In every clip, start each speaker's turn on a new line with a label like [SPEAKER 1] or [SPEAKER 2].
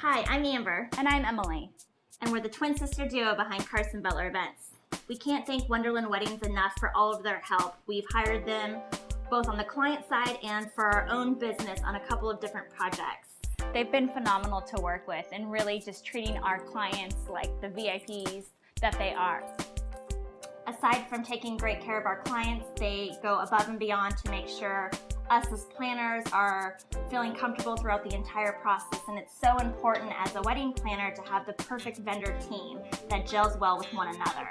[SPEAKER 1] Hi, I'm Amber,
[SPEAKER 2] And I'm Emily.
[SPEAKER 1] and we're the twin sister duo behind Carson Butler Events. We can't thank Wonderland Weddings enough for all of their help. We've hired them both on the client side and for our own business on a couple of different projects.
[SPEAKER 2] They've been phenomenal to work with and really just treating our clients like the VIPs that they are.
[SPEAKER 1] Aside from taking great care of our clients, they go above and beyond to make sure us as planners are feeling comfortable throughout the entire process. And it's so important as a wedding planner to have the perfect vendor team that gels well with one another.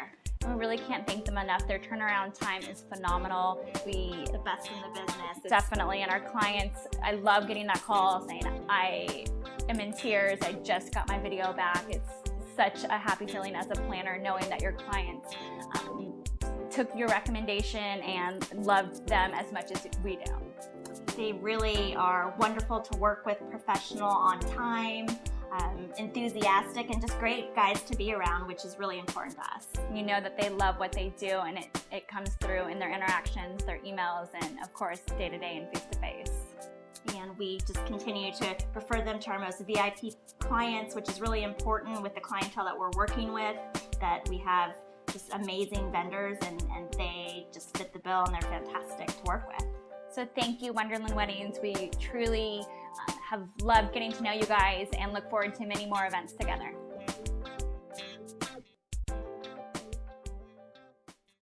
[SPEAKER 2] We really can't thank them enough. Their turnaround time is phenomenal.
[SPEAKER 1] The best in the business.
[SPEAKER 2] Definitely, and our clients, I love getting that call saying, I am in tears, I just got my video back. It's such a happy feeling as a planner knowing that your clients took your recommendation and loved them as much as we do.
[SPEAKER 1] They really are wonderful to work with, professional, on time, enthusiastic, and just great guys to be around, which is really important to us.
[SPEAKER 2] You know that they love what they do, and it comes through in their interactions, their emails, and of course day-to-day and face-to-face.
[SPEAKER 1] And we just continue to refer them to our most VIP clients, which is really important with the clientele that we're working with, that we have just amazing vendors and they just fit the bill and they're fantastic to work with.
[SPEAKER 2] So thank you, Wonderland Weddings. We truly have loved getting to know you guys and look forward to many more events together.